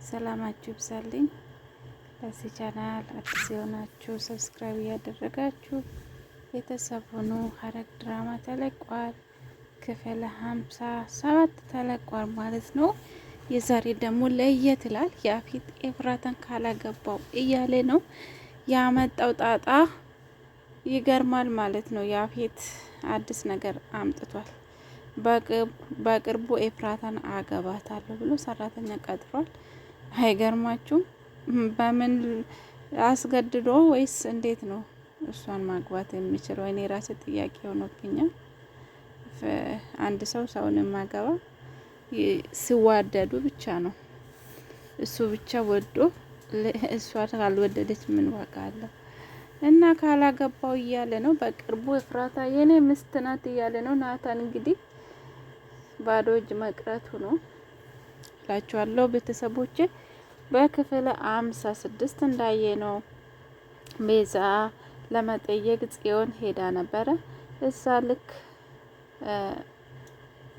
ሰላማችሁ ይብዛልኝ። ለዚህ ቻናል አዲስ የሆናችሁ ሰብስክራይብ እያደረጋችሁ ቤተሰብ ሆኖ ሐረግ ድራማ ተለቋል። ክፍል 57 ተለቋል ማለት ነው። የዛሬ ደግሞ ለየት ይላል። ያፌት ኤፍራታን ካላገባው እያለ ነው ያመጣው ጣጣ ይገርማል ማለት ነው። ያፌት አዲስ ነገር አምጥቷል። በቅርቡ ኤፍራታን አገባታለሁ ብሎ ሰራተኛ ቀጥሯል። አይገርማችሁም? በምን አስገድዶ ወይስ እንዴት ነው እሷን ማግባት የሚችለው? እኔ ራሴ ጥያቄ ሆኖብኛል። አንድ ሰው ሰውን ማገባ ሲዋደዱ ብቻ ነው። እሱ ብቻ ወዶ እሷ ካልወደደች ምን ዋጋ አለው? እና ካላገባው እያለ ነው። በቅርቡ ኤፍራታ የኔ ሚስት ናት እያለ ነው። ናታን እንግዲህ ባዶ እጅ መቅረቱ ነው እላችኋለሁ ቤተሰቦቼ። በክፍል 56 እንዳየ ነው ቤዛ ለመጠየቅ ጽዮን ሄዳ ነበረ። እዛ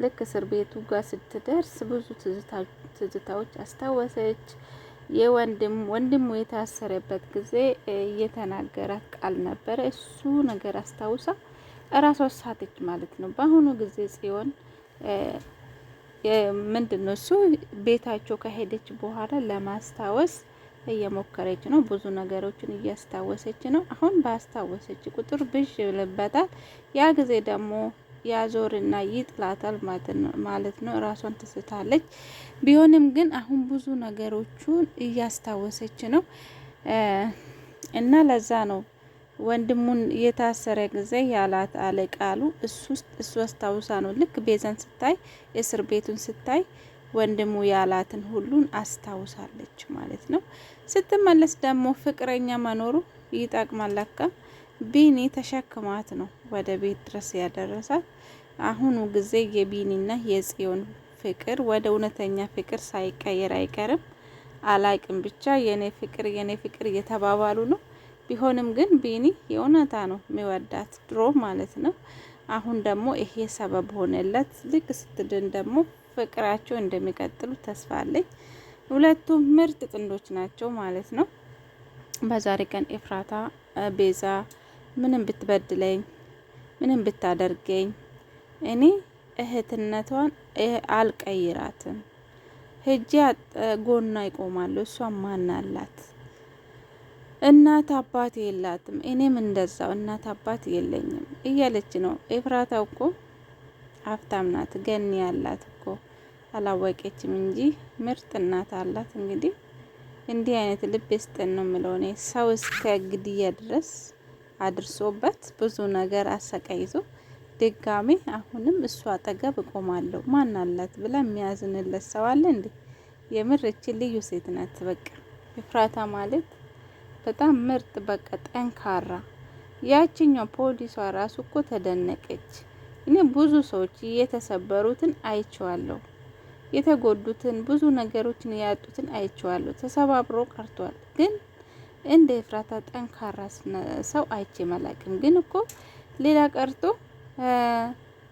ልክ እስር ቤቱ ጋር ስትደርስ ብዙ ትዝታዎች አስታወሰች። ወንድሙ የታሰረበት ጊዜ እየተናገራት ቃል ነበረ። እሱ ነገር አስታውሳ እራሷ ሳተች ማለት ነው። በአሁኑ ጊዜ ጽዮን ምንድነው እሱ ቤታቸው ከሄደች በኋላ ለማስታወስ እየሞከረች ነው። ብዙ ነገሮችን እያስታወሰች ነው። አሁን ባስታወሰች ቁጥር ብዥ ይልበታል። ያ ጊዜ ደግሞ ያዞርና ይጥላታል ማለት ነው። ራሷን ትስታለች። ቢሆንም ግን አሁን ብዙ ነገሮችን እያስታወሰች ነው እና ለዛ ነው ወንድሙን የታሰረ ጊዜ ያላት አለቃሉ እሱ አስታውሳ ነው። ልክ ቤዛን ስታይ እስር ቤቱን ስታይ ወንድሙ ያላትን ሁሉን አስታውሳለች ማለት ነው። ስትመለስ ደግሞ ፍቅረኛ መኖሩ ይጠቅማል። ለካ ቢኒ ተሸክማት ነው ወደ ቤት ድረስ ያደረሳት። አሁኑ ጊዜ የቢኒና የጽዮን ፍቅር ወደ እውነተኛ ፍቅር ሳይቀየር አይቀርም። አላቅም ብቻ የኔ ፍቅር እየተባባሉ ነው። ቢሆንም ግን ቢኒ የእውነታ ነው የሚወዳት ድሮ ማለት ነው። አሁን ደግሞ ይሄ ሰበብ ሆነለት። ልክ ስትድን ደግሞ ፍቅራቸው እንደሚቀጥሉ ተስፋ አለኝ። ሁለቱም ምርጥ ጥንዶች ናቸው ማለት ነው። በዛሬ ቀን ኤፍራታ ቤዛ ምንም ብትበድለኝ ምንም ብታደርገኝ እኔ እህትነቷን አልቀይራትም። ሄጄ ጎና ይቆማሉ። እሷ ማን አላት? እናት አባት የላትም። እኔም እንደዛው እናት አባት የለኝም እያለች ነው። ኤፍራታ እኮ ሀብታም ናት። ገኒ ያላት እኮ አላወቀችም እንጂ ምርጥ እናት አላት። እንግዲህ እንዲህ አይነት ልብ ይስጠን ነው የምለው እኔ። ሰው እስከ ግድያ ድረስ አድርሶበት ብዙ ነገር አሰቃይዞ ድጋሜ አሁንም እሷ አጠገብ እቆማለሁ ማን አላት ብላ የሚያዝንለት ሰው አለ እንዴ? የምር እቺ ልዩ ሴት ናት። በቃ ኤፍራታ ማለት በጣም ምርጥ በቃ ጠንካራ። ያቺኛው ፖሊሷ ራሱ እኮ ተደነቀች። እኔ ብዙ ሰዎች የተሰበሩትን አይቼዋለሁ። የተጎዱትን ብዙ ነገሮችን ያጡትን አይቼዋለሁ። ተሰባብሮ ቀርቷል። ግን እንደ ኤፍራታ ጠንካራ ሰው አይቼ መላቅም። ግን እኮ ሌላ ቀርቶ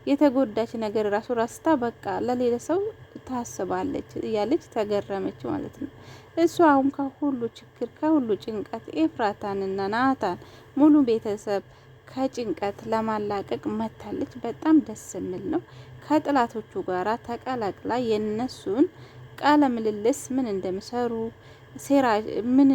የተጎዳች ነገር ራሱ ራስታ በቃ ለሌላ ሰው ታስባለች እያለች ተገረመች ማለት ነው። እሷ አሁን ከሁሉ ችግር ከሁሉ ጭንቀት ኤፍራታንና ናታን ሙሉ ቤተሰብ ከጭንቀት ለማላቀቅ መታለች። በጣም ደስ የሚል ነው። ከጥላቶቹ ጋራ ተቀላቅላ የነሱን ቃለ ምልልስ ምን እንደሚሰሩ ሴራ ምን